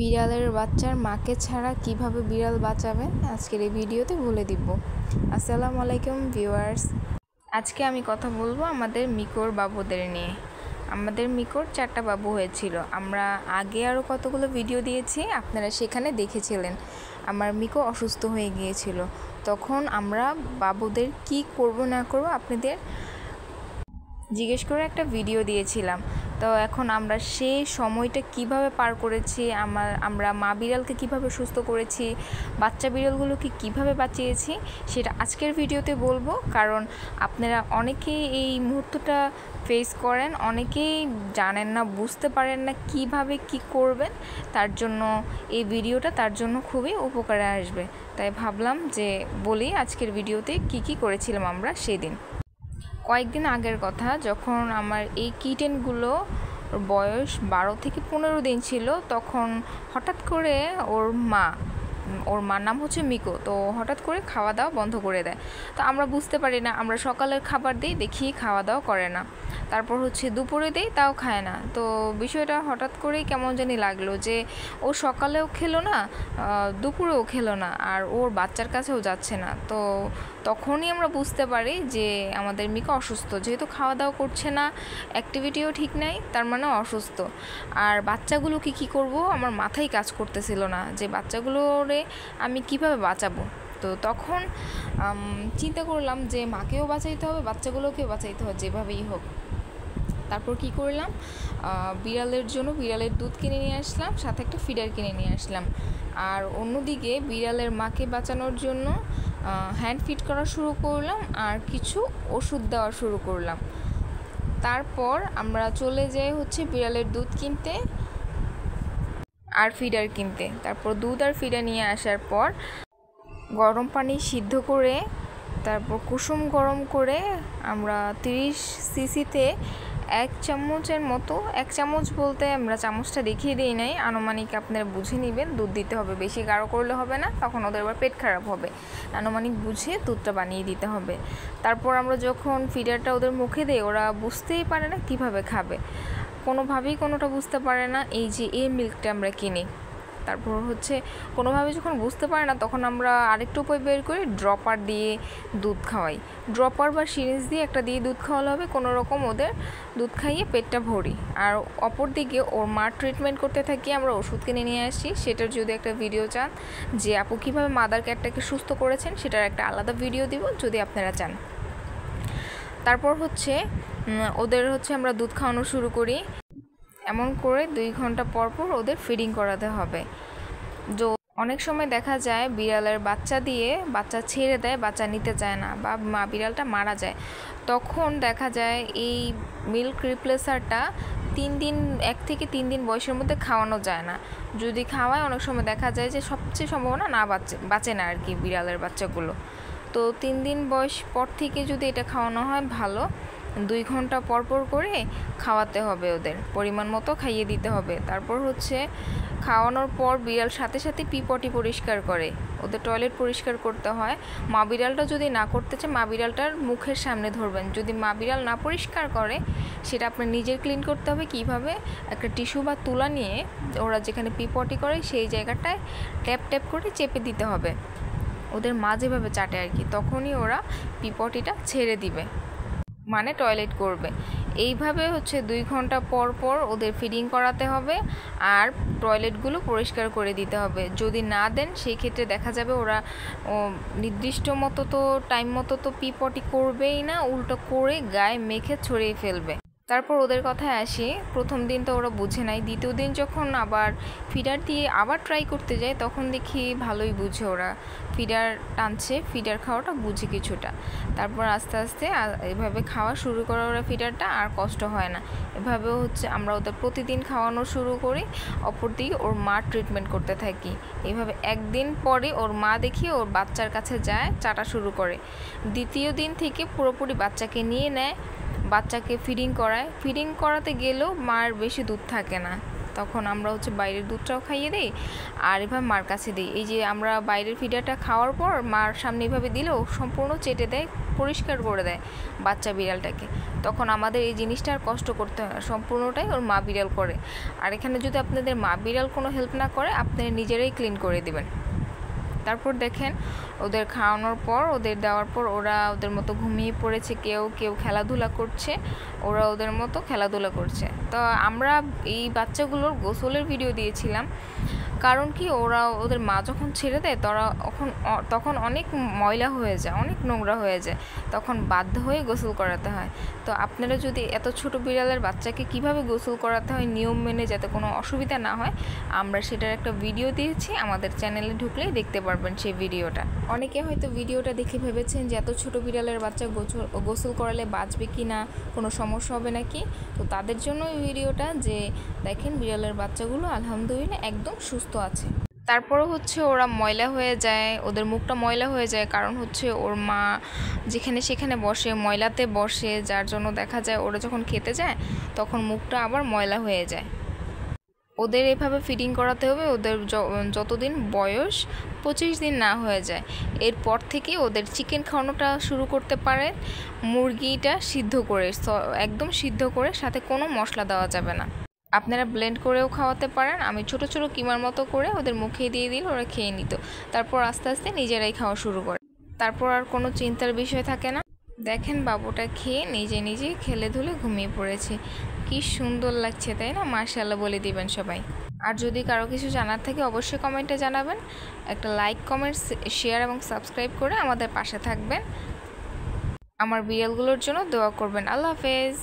বিড়ালের বাচ্চার মাকে ছাড়া কিভাবে বিড়াল বাঁচাবে আজকের এই ভিডিওতে বলে দিব। আসসালামু আলাইকুম ভিউয়ার্স, আজকে আমি কথা বলবো আমাদের মিকোর বাবুদের নিয়ে। আমাদের মিকোর 4টা বাবু হয়েছিল। আমরা আগে আরও কতগুলো ভিডিও দিয়েছি, আপনারা সেখানে দেখেছিলেন। আমার মিকো অসুস্থ হয়ে গিয়েছিল, তখন আমরা বাবুদের কি করব না করব আপনাদের জিজ্ঞেস করে একটা ভিডিও দিয়েছিলাম। তো এখন আমরা সেই সময়টা কিভাবে পার করেছি, আমরা মা বিড়ালকে কিভাবে সুস্থ করেছি, বাচ্চা বিড়ালগুলোকে কিভাবে বাঁচিয়েছি, সেটা আজকের ভিডিওতে বলবো। কারণ আপনারা অনেকেই এই মুহূর্তটা ফেস করেন, অনেকেই জানেন না, বুঝতে পারেন না কিভাবে কি করবেন। তার জন্য এই ভিডিওটা তার জন্য খুবই উপকারে আসবে। তাই ভাবলাম যে বলি আজকের ভিডিওতে কি করেছিলাম আমরা সেদিন। কয়েকদিন আগের কথা, যখন আমার এই কিটেনগুলো বয়স 12 থেকে 15 দিন ছিল, তখন হঠাৎ করে ওর মার নাম হচ্ছে মিকো, তো হঠাৎ করে খাওয়া দাওয়া বন্ধ করে দেয়। তো আমরা বুঝতে পারি না, আমরা সকালের খাবার দিই, দেখি খাওয়া দাওয়া করে না। তারপর দুপুরে দিই, তাও খায় না। তো বিষয়টা হঠাৎ করেই কেমন জানি লাগলো যে ও সকালেও খেলো না, দুপুরেও খেলো না, আর ওর বাচ্চার কাছেও যাচ্ছে না। তো তখনই আমরা বুঝতে পারি যে আমাদের মিকো অসুস্থ, যেহেতু খাওয়া দাওয়া করছে না, অ্যাক্টিভিটিও ঠিক নাই, তার মানে অসুস্থ। আর বাচ্চাগুলোকে কি করব, আমার মাথায় কাজ করতেছিল না যে বাচ্চাগুলোরে আমি কিভাবে বাঁচাবো। তো তখন চিন্তা করলাম যে মাকেও বাঁচাইতে হবে, বাচ্চাগুলোকেও বাঁচাইতে হবে, যেভাবেই হোক। তারপর কি করলাম, বিড়ালের জন্য বিড়ালের দুধ কিনে নিয়ে আসলাম, সাথে একটা ফিডার কিনে নিয়ে আসলাম। আর অন্যদিকে বিড়ালের মাকে বাঁচানোর জন্য হ্যান্ড ফিড করা শুরু করলাম, আর কিছু ওষুধ দেওয়া শুরু করলাম। তারপর আমরা চলে যাই বিড়ালের দুধ কিনতে আর ফিডার কিনতে। তারপর দুধ আর ফিডার নিয়ে আসার পর গরম পানি সিদ্ধ করে, তারপর কুসুম গরম করে আমরা 30 সিসিতে 1 চামচের মতো, 1 চামচ বলতে আমরা চামচটা দেখিয়ে দিই নাই, আনুমানিক আপনারা বুঝে নেবেন। দুধ দিতে হবে, বেশি গাঢ় করলে হবে না, তখন ওদের আবার পেট খারাপ হবে। আনুমানিক বুঝে দুধটা বানিয়ে দিতে হবে। তারপর আমরা যখন ফিডারটা ওদের মুখে দিই, ওরা বুঝতেই পারে না কিভাবে খাবে, কোনোভাবেই কোনোটা বুঝতে পারে না। এই যে এই মিল্কটা আমরা কিনি, তারপর কোনোভাবে যখন বুঝতে পারে না, তখন আমরা আরেকটু উপায় বের করে ড্রপার দিয়ে দুধ খাওয়াই। ড্রপার বা সিরিঞ্জ দিয়ে একটা দিয়ে দুধ খাওয়ালে হবে, কোনো রকম ওদের দুধ খাইয়ে পেটটা ভরি। আর অপর দিকে ওর মার ট্রিটমেন্ট করতে থাকি, আমরা ওষুধ কিনে নিয়ে আসি। সেটার যদি একটা ভিডিও চান যে আপু কীভাবে মাদার ক্যাটটাকে সুস্থ করেছেন, সেটার একটা আলাদা ভিডিও দিব যদি আপনারা চান। তারপর ওদের আমরা দুধ খাওয়ানো শুরু করি। এমন করে 2 ঘন্টা পর পর ওদের ফিডিং করাতে হবে। অনেক সময় দেখা যায় বিড়ালের বাচ্চা দিয়ে বাচ্চা ছেড়ে দেয়, বাচ্চা নিতে চায় না, বা মা বিড়ালটা মারা যায়। তখন দেখা যায় এই মিল্ক রিপ্লেসারটা 1 থেকে 3 দিন বয়সের মধ্যে খাওয়ানো যায় না। যদি খাওয়ায়, অনেক সময় দেখা যায় যে সবচেয়ে সম্ভাবনা না বাঁচে না আর কি বিড়ালের বাচ্চাগুলো। তো 3 দিন বয়স পর থেকে যদি এটা খাওয়ানো হয় ভালো। 2 ঘন্টা পর পর করে খাওয়াতে হবে, ওদের পরিমাণ মতো খাইয়ে দিতে হবে। তারপর খাওয়ানোর পর বিড়াল সাথে সাথে পিপটি পরিষ্কার করে, ওদের টয়লেট পরিষ্কার করতে হয়। মা বিড়ালটা যদি না করতে চায়, মা বিড়ালটার মুখের সামনে ধরবেন। যদি মা বিড়াল না পরিষ্কার করে, সেটা আপনার নিজের ক্লিন করতে হবে। কিভাবে, একটা টিস্যু বা তুলা নিয়ে ওরা যেখানে পিপটি করে সেই জায়গাটায় ট্যাপ ট্যাপ করে চেপে দিতে হবে, ওদের মা যেভাবে চাটে আর কি, তখনই ওরা পিপটিটা ছেড়ে দিবে, মানে টয়লেট করবে। এইভাবে 2 ঘন্টা পর পর ওদের ফিডিং করাতে হবে, আর টয়লেটগুলো পরিষ্কার করে দিতে হবে। যদি না দেন, সেই ক্ষেত্রে দেখা যাবে ওরা নির্দিষ্ট মতো তো টাইম মতো তো পিপটি করবেই না, উল্টো করে গায়ে মেখে ছড়িয়ে ফেলবে। তারপর ওদের কথায় আসি, প্রথম দিন তো ওরা বুঝে নাই। দ্বিতীয় দিন যখন আবার ফিডার দিয়ে আবার ট্রাই করতে যায়, তখন দেখি ভালোই বুঝে, ওরা ফিডার টানছে, ফিডার খাওয়াটা বুঝে কিছুটা। তারপর আস্তে আস্তে এভাবে খাওয়া শুরু করে ওরা ফিডারটা, আর কষ্ট হয় না। এভাবেও আমরা ওদের প্রতিদিন খাওয়ানো শুরু করি। অপরদিকে ওর মা ট্রিটমেন্ট করতে থাকি। এইভাবে 1 দিন পরে ওর মা দেখি ওর বাচ্চার কাছে যায়, চাটা শুরু করে। দ্বিতীয় দিন থেকে পুরোপুরি বাচ্চাকে নিয়ে নেয়, বাচ্চাকে ফিডিং করায়। ফিডিং করাতে গেলেও মার বেশি দুধ থাকে না, তখন আমরা হচ্ছে বাইরের দুধটাও খাইয়ে দিই আর এভাবে মার কাছে দিই। এই যে আমরা বাইরের ফিডারটা খাওয়ার পর মার সামনে এভাবে দিলেও সম্পূর্ণ চেটে দেয়, পরিষ্কার করে দেয় বাচ্চা বিড়ালটাকে। তখন আমাদের এই জিনিসটা আর কষ্ট করতে হয় না, সম্পূর্ণটাই ওর মা বিড়াল করে। আর এখানে যদি আপনাদের মা বিড়াল কোনো হেল্প না করে, আপনারা নিজেরাই ক্লিন করে দিবেন। তারপর দেখেন ওদের খাওয়ানোর পর, ওদের দেওয়ার পর ওরা ওদের মতো ঘুমিয়ে পড়েছে, কেউ কেউ খেলাধুলা করছে, ওরা ওদের মতো খেলাধুলা করছে। তো আমরা এই বাচ্চাগুলোর গোসলের ভিডিও দিয়েছিলাম, কারণ কি ওরা ওদের মা যখন ছেড়ে দেয় তখন অনেক ময়লা হয়ে যায়, অনেক নোংরা হয়ে যায়, তখন বাধ্য হয়ে গোসল করাতে হয়। তো আপনারা যদি এত ছোট বিড়ালের বাচ্চাকে কিভাবে গোসল করাতে হয় নিয়ম মেনে, যাতে কোনো অসুবিধা না হয়, আমরা সেটার একটা ভিডিও দিয়েছি, আমাদের চ্যানেলে ঢুকলেই দেখতে পারবেন সেই ভিডিওটা। অনেকে হয়তো ভিডিওটা দেখে ভেবেছেন যে এত ছোট বিড়ালের বাচ্চা গোসল করালে বাঁচবে কি না, কোনো সমস্যা হবে নাকি। তো তাদের জন্য এই ভিডিওটা, যে দেখেন বিড়ালের বাচ্চাগুলো আলহামদুলিল্লাহ একদম সুস্থ আছে। তারপরে হচ্ছে ওরা ময়লা হয়ে যায়, ওদের মুখটা ময়লা হয়ে যায়, কারণ হচ্ছে ওর মা যেখানে সেখানে বসে, ময়লাতে বসে, যার জন্য দেখা যায় ওরা যখন খেতে যায় তখন মুখটা আবার ময়লা হয়ে যায়। ওদের এভাবে ফিডিং করাতে হবে ওদের যতদিন বয়স 25 দিন না হয়ে যায়, এরপর থেকে ওদের চিকেন খাওয়ানোটা শুরু করতে পারে। মুরগিটা সিদ্ধ করে, একদম সিদ্ধ করে, সাথে কোনো মশলা দেওয়া যাবে না। আপনারা ব্লেন্ড করেও খাওয়াতে পারেন। আমি ছোট ছোট কিমার মতো করে ওদের মুখে দিয়ে দিলে ওরা খেয়ে নিত। তারপর আস্তে আস্তে নিজেরাই খাওয়া শুরু করে, তারপর আর কোনো চিন্তার বিষয় থাকে না। দেখেন বাবুটা খেয়ে নিজে নিজে খেলে ধুলে ঘুমিয়ে পড়েছে, কি সুন্দর লাগছে তাই না? মাশাআল্লাহ বলে দিবেন সবাই। আর যদি কারো কিছু জানার থাকে অবশ্যই কমেন্টে জানাবেন। একটা লাইক, কমেন্ট, শেয়ার এবং সাবস্ক্রাইব করে আমাদের পাশে থাকবেন। আমার বিড়ালগুলোর জন্য দোয়া করবেন। আল্লাহ হাফেজ।